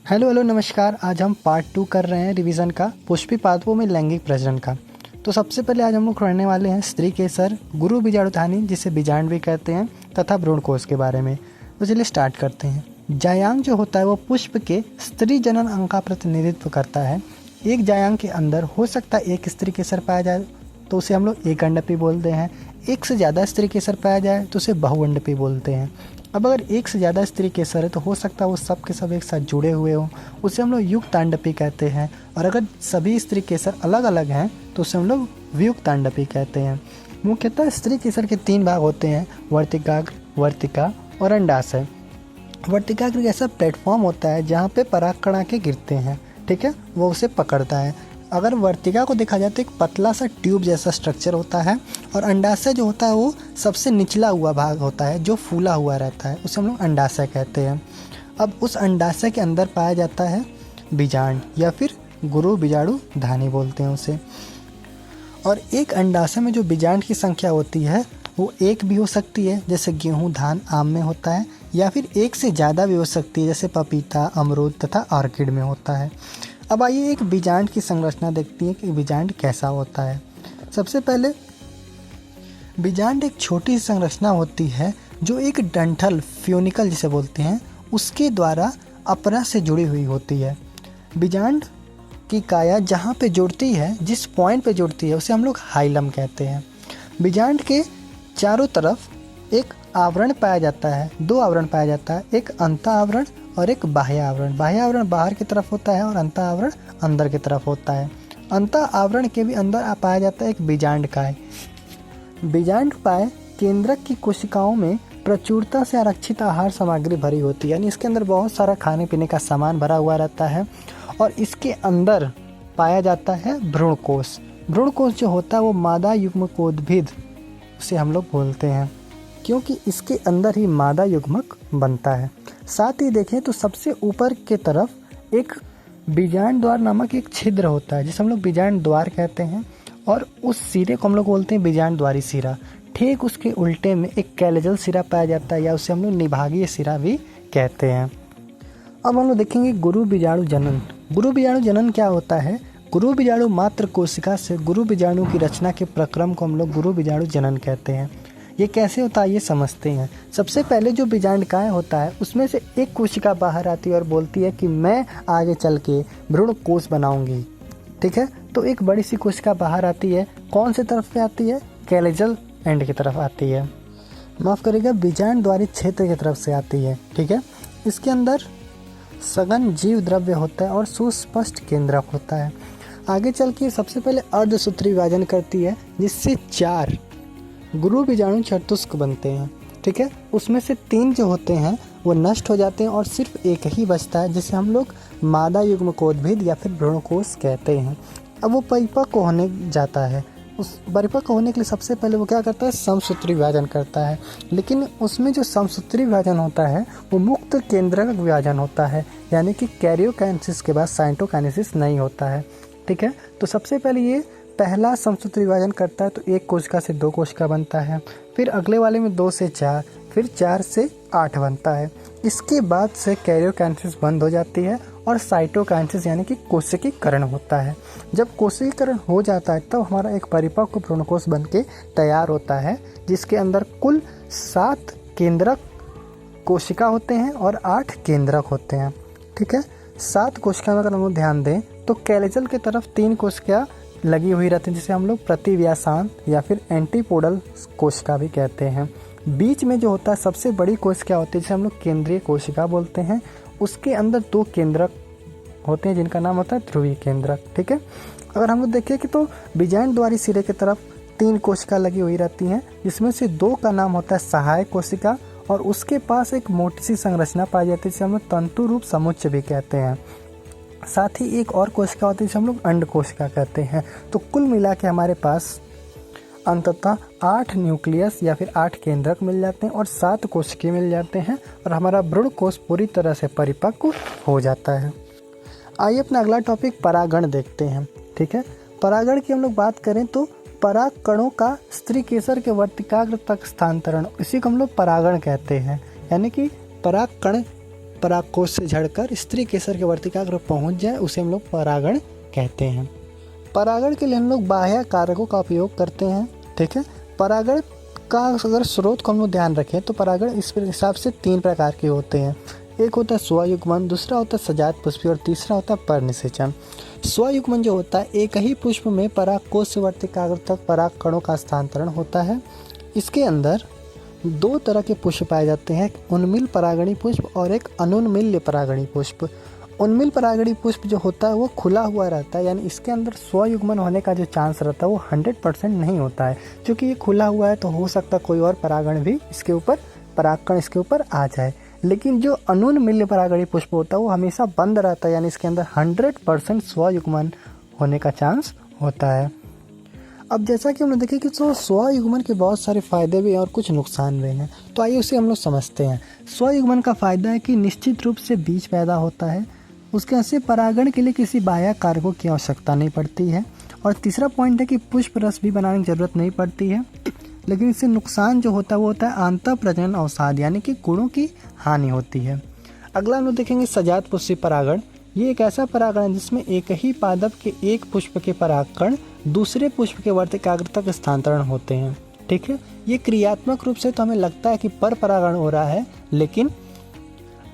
Hello नमस्कार। आज हम पार्ट 2 कर रहे हैं रिवीजन का पुष्पी पादपों में लैंगिक प्रजनन का। तो सबसे पहले आज हम लोग पढ़ने वाले हैं स्त्री केसर, गुरु बीजाणुधानी जिसे बीजांड भी कहते हैं, तथा भ्रूणकोश के बारे में। तो चलिए स्टार्ट करते हैं। जायांग जो होता है वो पुष्प के स्त्री जनन अंग का प्रतिनिधित्व करता है। एक जायांग के अंदर हो सकता है एक स्त्री केसर पाया जाए तो उसे हम लोग एक अंडपी बोलते हैं। एक से ज़्यादा स्त्री केसर पाया जाए तो उसे बहुअंडपी बोलते हैं। अब अगर एक से ज़्यादा स्त्री केसर है तो हो सकता है वो सब के सब एक साथ जुड़े हुए हों, उसे हम लोग युक्तांडपी कहते हैं। और अगर सभी स्त्री केसर अलग अलग हैं तो उसे हम लोग वियुक्तांडपी कहते हैं। मुख्यतः स्त्री केसर के 3 भाग होते हैं, वर्तिकाग्र, वर्तिका और अंडाशय। वर्तिकाग्र ऐसा प्लेटफॉर्म होता है जहाँ पे परागकण आके गिरते हैं, ठीक है, वो उसे पकड़ता है। अगर वर्तिका को देखा जाए तो एक पतला सा ट्यूब जैसा स्ट्रक्चर होता है, और अंडाशय जो होता है वो सबसे निचला हुआ भाग होता है जो फूला हुआ रहता है, उसे हम लोग अंडाशय कहते हैं। अब उस अंडाशय के अंदर पाया जाता है बीजांड या फिर गुरु बीजाणुधानी बोलते हैं उसे। और एक अंडाशय में जो बीजांड की संख्या होती है वो एक भी हो सकती है, जैसे गेहूँ, धान, आम में होता है, या फिर एक से ज़्यादा भी हो सकती है, जैसे पपीता, अमरूद तथा ऑर्किड में होता है। अब आइए एक बीजांड की संरचना देखती है कि बीजांड कैसा होता है। सबसे पहले बीजांड एक छोटी सी संरचना होती है जो एक डंठल, फ्यूनिकल जिसे बोलते हैं, उसके द्वारा अपरा से जुड़ी हुई होती है। बीजांड की काया जहाँ पे जुड़ती है, जिस पॉइंट पे जुड़ती है, उसे हम लोग हाइलम कहते हैं। बीजांड के चारों तरफ एक आवरण पाया जाता है, 2 आवरण पाया जाता है, एक अंत आवरण और एक बाह्य आवरण। बाह्य आवरण बाहर की तरफ होता है और अंत आवरण अंदर की तरफ होता है। अंत आवरण के भी अंदर पाया जाता है एक बीजांड काय। बीजांड काय केंद्रक की कोशिकाओं में प्रचुरता से आरक्षित आहार सामग्री भरी होती है, यानी इसके अंदर बहुत सारा खाने पीने का सामान भरा हुआ रहता है। और इसके अंदर पाया जाता है भ्रूणकोश। भ्रूणकोश जो होता है वो मादा युग्मकोद्भिद उसे हम लोग बोलते हैं, क्योंकि इसके अंदर ही मादा युग्मक बनता है। साथ ही देखें तो सबसे ऊपर के तरफ एक बीजांड द्वार नामक एक छिद्र होता है जिसे हम लोग बीजांड द्वार कहते हैं, और उस सिरे को हम लोग बोलते हैं बीजांड द्वारी सिरा। ठीक उसके उल्टे में एक कैलेजल सिरा पाया जाता है, या उसे हम लोग निभागीय सिरा भी कहते हैं। अब हम लोग देखेंगे गुरु बीजाणु जनन। गुरु बीजाणु जनन क्या होता है? गुरु बीजाणु मात्र कोशिका से गुरु बीजाणु की रचना के प्रक्रम को हम लोग गुरु बीजाणु जनन कहते हैं। ये कैसे होता है ये समझते हैं। सबसे पहले जो बीजांड काय होता है उसमें से एक कोशिका बाहर आती है और बोलती है कि मैं आगे चल के भ्रूणकोश बनाऊंगी, ठीक है। तो एक बड़ी सी कोशिका बाहर आती है, कौन से तरफ पे आती है? कैलेजल एंड की तरफ आती है, माफ़ करिएगा, बीजांड द्वारी क्षेत्र की तरफ से आती है, ठीक है। इसके अंदर सघन जीव द्रव्य होता है और सुस्पष्ट केंद्रक होता है। आगे चल के सबसे पहले अर्धसूत्री विभाजन करती है, जिससे 4 गुरु बीजाणु चतुष्क बनते हैं, ठीक है। उसमें से 3 जो होते हैं वो नष्ट हो जाते हैं और सिर्फ एक ही बचता है, जिसे हम लोग मादा युग्मकोद्भिद या फिर भ्रूणकोश कहते हैं। अब वो परिपक्व होने जाता है। उस परिपक्व होने के लिए सबसे पहले वो क्या करता है? समसूत्री विभाजन करता है। लेकिन उसमें जो समसूत्री विभाजन होता है वो मुक्त केंद्रक विभाजन होता है, यानी कि कैरियोकाइनेसिस के बाद साइटोकाइनेसिस नहीं होता है, ठीक है। तो सबसे पहले ये पहला समसूत्री विभाजन करता है तो 1 कोशिका से 2 कोशिका बनता है, फिर अगले वाले में 2 से 4, फिर 4 से 8 बनता है। इसके बाद से कैरियोकाइनेसिस बंद हो जाती है और साइटोकाइनेसिस यानी कि कोशिकीकरण होता है। जब कोशिकीकरण हो जाता है तब हमारा एक परिपक्व भ्रूणकोश बन के तैयार होता है, जिसके अंदर कुल 7 केंद्रक कोशिका होते हैं और 8 केंद्रक होते हैं, ठीक है। 7 कोशिका में अगर हम लोग ध्यान दें तो कैलेजल की तरफ 3 कोशिका लगी हुई रहती है, जिसे हम लोग प्रतिव्यासांत या फिर एंटीपोडल कोशिका भी कहते हैं। बीच में जो होता है सबसे बड़ी कोशिका होती है जिसे हम लोग केंद्रीय कोशिका बोलते हैं। उसके अंदर 2 केंद्रक होते हैं जिनका नाम होता है ध्रुवीय केंद्रक, ठीक है। अगर हम लोग देखें कि तो बीजांड द्वारी सिरे की तरफ 3 कोशिका लगी हुई रहती हैं, जिसमें से 2 का नाम होता है सहायक कोशिका, और उसके पास एक मोटी सी संरचना पाई जाती है जिसे हम लोग तंतु रूप समुच्चय भी कहते हैं। साथ ही एक और कोशिका होती है जिसे हम लोग अंड कोशिका कहते हैं। तो कुल मिला के हमारे पास अंततः 8 न्यूक्लियस या फिर 8 केंद्रक मिल जाते हैं और 7 कोशिकाएं मिल जाते हैं, और हमारा भ्रूणकोश पूरी तरह से परिपक्व हो जाता है। आइए अपना अगला टॉपिक परागण देखते हैं, ठीक है। परागण की हम लोग बात करें तो परागकणों का स्त्री केसर के वर्तिकाग्र तक स्थानांतरण, इसी को हम लोग परागण कहते हैं। यानी कि परागकण परागकोश से झड़कर स्त्री केसर के वर्तिकाग्र पहुंच जाए उसे हम लोग परागण कहते हैं। परागण के लिए हम लोग बाह्य कारकों का उपयोग करते हैं। ठीक है, परागण का अगर स्रोत को हम लोग ध्यान रखें तो परागण इस हिसाब से 3 प्रकार के होते हैं। एक होता है स्वयुग्मन, दूसरा होता है सजात पुष्पी और तीसरा होता है परनिषेचन। स्वयुग्मन जो होता है एक ही पुष्प में परागकोश से वर्तिकाग्र तक पराग कणों का स्थानांतरण होता है। इसके अंदर 2 तरह के पुष्प पाए जाते हैं, उन्मिल परागणी पुष्प और एक अनुन्मिल्य परागणी पुष्प। उन्मिल परागणी पुष्प जो होता है वो खुला हुआ रहता है, यानी इसके अंदर स्वयुग्मन होने का जो चांस रहता है वो 100% नहीं होता है। क्योंकि ये खुला हुआ है तो हो सकता है कोई और परागण भी इसके ऊपर, परागकण इसके ऊपर आ जाए। लेकिन जो अनुन्मिल्य परागणी पुष्प होता है वो हमेशा बंद रहता है, यानी इसके अंदर 100% स्वयुग्मन होने का चांस होता है। अब जैसा कि हमने देखा कि तो स्वयुग्मन के बहुत सारे फायदे भी हैं और कुछ नुकसान भी हैं, तो आइए उसे हम लोग समझते हैं। स्वयुग्मन का फायदा है कि निश्चित रूप से बीज पैदा होता है, उसके से परागण के लिए किसी बाह्य कारकों की आवश्यकता नहीं पड़ती है। और तीसरा पॉइंट है कि पुष्प रस भी बनाने की जरूरत नहीं पड़ती है। लेकिन इससे नुकसान जो होता है वो होता है आंतः प्रजनन अवसाद, यानी कि गुणों की हानि होती है। अगला हम लोग देखेंगे सजात पुष्पी परागण। ये एक ऐसा परागण है जिसमें एक ही पादप के एक पुष्प के परागकण दूसरे पुष्प के वर्तिकाग्र तक स्थानांतरण होते हैं। ठीक है, ये क्रियात्मक रूप से तो हमें लगता है कि पर परागण हो रहा है, लेकिन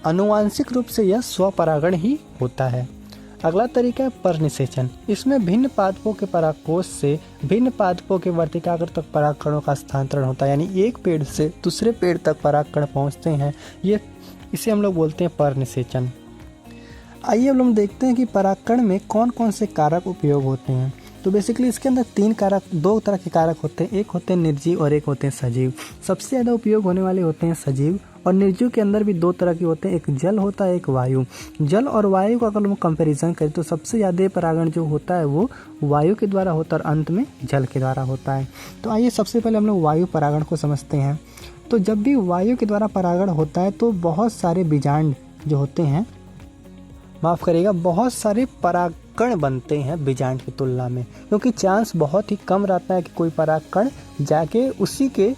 आनुवांशिक रूप से यह स्वपरागण ही होता है। अगला तरीका है परनिषेचन। इसमें भिन्न पादपों के परागकोश से भिन्न पादपों के वर्तिकाग्र तक परागकणों का स्थानांतरण होता है, यानी एक पेड़ से दूसरे पेड़ तक परागकण पहुंचते हैं, इसे हम लोग बोलते हैं परनिषेचन। आइए अब हम देखते हैं कि परागकण में कौन कौन से कारक उपयोग होते हैं। तो बेसिकली इसके अंदर 2 तरह के कारक होते हैं, एक होते हैं निर्जीव और एक होते हैं सजीव। सबसे ज़्यादा उपयोग होने वाले होते हैं सजीव, और निर्जीव के अंदर भी 2 तरह के होते हैं, एक जल होता है एक वायु। जल और वायु का अगर हम कंपैरिजन करें तो सबसे ज़्यादा परागण जो होता है वो वायु के द्वारा होता है और अंत में जल के द्वारा होता है। तो आइए सबसे पहले हम लोग वायु परागण को समझते हैं। तो जब भी वायु के द्वारा परागण होता है तो बहुत सारे बीजांड जो होते हैं, माफ़ करिएगा, बहुत सारे परागकण बनते हैं बीजांड की तुलना में, क्योंकि चांस बहुत ही कम रहता है कि कोई परागकण जाके उसी के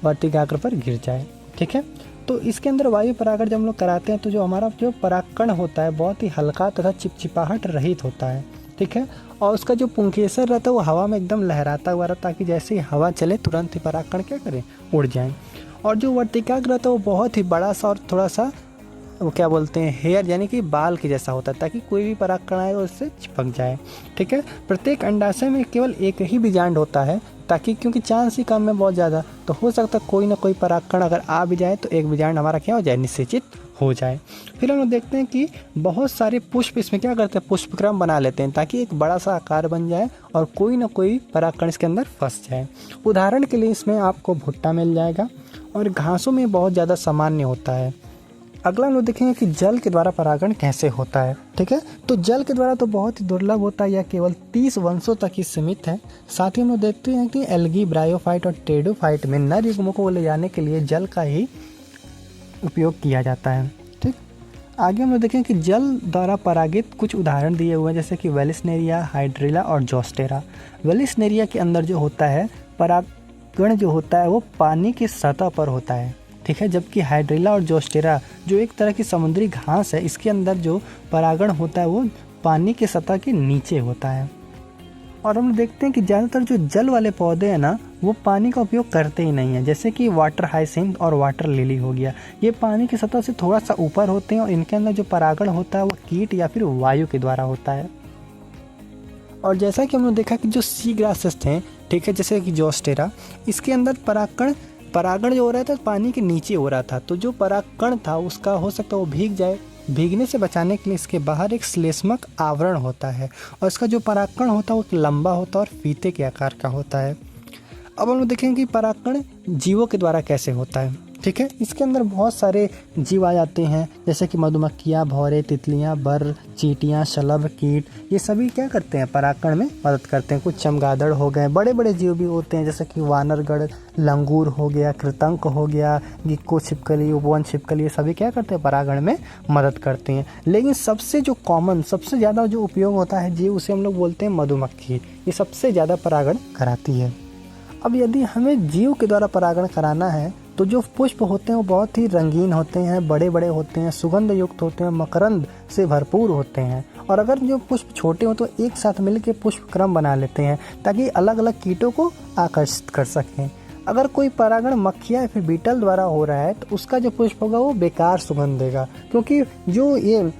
वर्तिकाग्र पर गिर जाए। ठीक है, तो इसके अंदर वायु परागण जब हम लोग कराते हैं तो जो हमारा जो परागकण होता है बहुत ही हल्का तथा चिपचिपाहट रहित होता है। ठीक है, और उसका जो पुंकेसर रहता है वो हवा में एकदम लहराता हुआ रहता है, ताकि जैसे ही हवा चले तुरंत ही परागकण क्या करें, उड़ जाएं। और जो वर्तिकाग्र रहता है वो बहुत ही बड़ा सा और थोड़ा सा वो क्या बोलते हैं हेयर, यानी कि बाल के जैसा होता है, ताकि कोई भी परागकण आए और उससे चिपक जाए। ठीक है, प्रत्येक अंडाशय में केवल एक ही बीजांड होता है, ताकि क्योंकि चांस ही कम है बहुत ज़्यादा, तो हो सकता है कोई ना कोई परागकण अगर आ भी जाए तो एक बीजांड हमारा क्या हो जाए, निषेचित हो जाए। फिर हम लोग देखते हैं कि बहुत सारे पुष्प इसमें क्या करते हैं, पुष्पक्रम बना लेते हैं, ताकि एक बड़ा सा आकार बन जाए और कोई ना कोई परागकण इसके अंदर फंस जाए। उदाहरण के लिए इसमें आपको भुट्टा मिल जाएगा, और घासों में बहुत ज़्यादा सामान्य होता है। अगला हम लोग देखेंगे कि जल के द्वारा परागण कैसे होता है। ठीक है, तो जल के द्वारा तो बहुत ही दुर्लभ होता है, या केवल 30 वंशों तक ही सीमित है। साथ ही हम लोग देखते हैं कि एल्गी, ब्रायोफाइट और टेडोफाइट में नर युग्मों को ले जाने के लिए जल का ही उपयोग किया जाता है। ठीक, आगे हम लोग देखें कि जल द्वारा परागित कुछ उदाहरण दिए हुए हैं, जैसे कि वेलिस्नेरिया, हाइड्रिला और जोस्टेरा। वेलिस्नेरिया के अंदर जो होता है परागण जो होता है वो पानी की सतह पर होता है। ठीक है, जबकि हाइड्रिला और जोस्टेरा जो एक तरह की समुद्री घास है, इसके अंदर जो परागण होता है वो पानी की सतह के नीचे होता है। और हम देखते हैं कि ज़्यादातर जो जल वाले पौधे हैं ना, वो पानी का उपयोग करते ही नहीं है, जैसे कि वाटर हाइसिंथ और वाटर लिली हो गया। ये पानी की सतह से थोड़ा सा ऊपर होते हैं और इनके अंदर जो परागण होता है वो कीट या फिर वायु के द्वारा होता है। और जैसा कि हमने देखा कि जो सी ग्रासेस थे, ठीक है, जैसे कि जोस्टेरा, इसके अंदर परागण जो हो रहा था पानी के नीचे हो रहा था, तो जो परागकण था उसका हो सकता है वो भीग जाए। भीगने से बचाने के लिए इसके बाहर एक श्लेष्मक आवरण होता है, और इसका जो परागकण होता है वो लंबा होता है और फीते के आकार का होता है। अब हम लोग देखेंगे कि परागकण जीवों के द्वारा कैसे होता है। ठीक है, इसके अंदर बहुत सारे जीव आ जाते हैं, जैसे कि मधुमक्खियाँ, भौरे, तितलियाँ, बर, चींटियाँ, शलभ, कीट, ये सभी क्या करते हैं, परागकण में मदद करते हैं। कुछ चमगादड़ हो गए, बड़े बड़े जीव भी होते हैं, जैसे कि वानरगढ़, लंगूर हो गया, कृतंक हो गया, गिक्को छिपकली, उपवन छिपकली, ये सभी क्या करते हैं, परागण में मदद करते हैं। लेकिन सबसे जो कॉमन, सबसे ज़्यादा जो उपयोग होता है जीव, उसे हम लोग बोलते हैं मधुमक्खी। ये सबसे ज़्यादा परागण कराती है। अब यदि हमें जीव के द्वारा परागण कराना है तो जो पुष्प होते हैं वो बहुत ही रंगीन होते हैं, बड़े बड़े होते हैं, सुगंध युक्त होते हैं, मकरंद से भरपूर होते हैं। और अगर जो पुष्प छोटे हो तो एक साथ मिलकर पुष्प क्रम बना लेते हैं ताकि अलग अलग कीटों को आकर्षित कर सकें। अगर कोई परागण मक्खियाँ या फिर बीटल द्वारा हो रहा है तो उसका जो पुष्प होगा वो बेकार सुगंध देगा, क्योंकि जो ये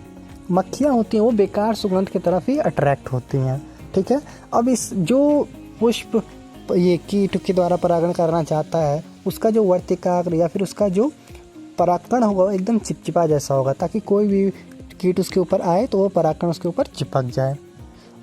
मक्खियाँ होती हैं वो बेकार सुगंध की तरफ ही अट्रैक्ट होती हैं। ठीक है, अब इस जो पुष्प ये कीट के द्वारा परागण करना चाहता है उसका जो वर्तिकाग्र या फिर उसका जो परागकण होगा वो एकदम चिपचिपा जैसा होगा, ताकि कोई भी कीट उसके ऊपर आए तो वो परागकण उसके ऊपर चिपक जाए।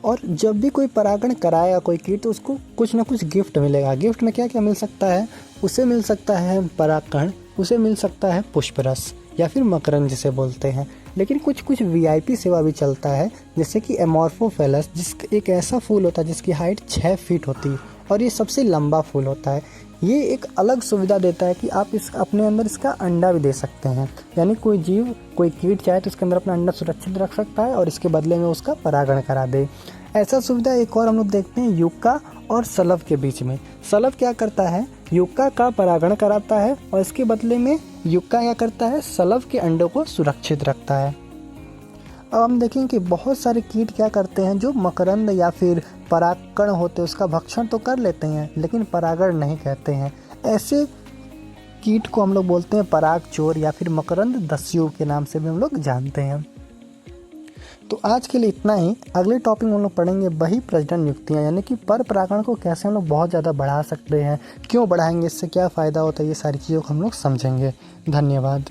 और जब भी कोई परागण कराएगा कोई कीट तो उसको कुछ ना कुछ गिफ्ट मिलेगा। गिफ्ट में क्या क्या मिल सकता है? उसे मिल सकता है परागकण, उसे मिल सकता है पुष्परस या फिर मकरंद जिसे बोलते हैं। लेकिन कुछ कुछ वीआईपी सेवा भी चलता है, जैसे कि एमोर्फोफेलस, एक ऐसा फूल होता है जिसकी हाइट 6 फीट होती है और ये सबसे लंबा फूल होता है। ये एक अलग सुविधा देता है कि आप इस अपने अंदर इसका अंडा भी दे सकते हैं, यानी कोई जीव कोई कीट चाहे तो उसके अंदर अपना अंडा सुरक्षित रख सकता है और इसके बदले में उसका परागण करा दे। ऐसा सुविधा एक और हम लोग देखते हैं युक्का और सलभ के बीच में। सलभ क्या करता है? युक्का का परागण कराता है और इसके बदले में युक्का क्या करता है? सलभ के अंडों को सुरक्षित रखता है। अब हम देखें कि बहुत सारे कीट क्या करते हैं, जो मकरंद या फिर परागकण होते हैं उसका भक्षण तो कर लेते हैं लेकिन परागण नहीं कहते हैं। ऐसे कीट को हम लोग बोलते हैं पराग चोर या फिर मकरंद दस्यु के नाम से भी हम लोग जानते हैं। तो आज के लिए इतना ही। अगले टॉपिक में हम लोग पढ़ेंगे बही प्रजनन युक्तियाँ, यानी कि पर परागण को कैसे हम लोग बहुत ज़्यादा बढ़ा सकते हैं, क्यों बढ़ाएंगे, इससे क्या फ़ायदा होता है, ये सारी चीज़ों को हम लोग समझेंगे। धन्यवाद।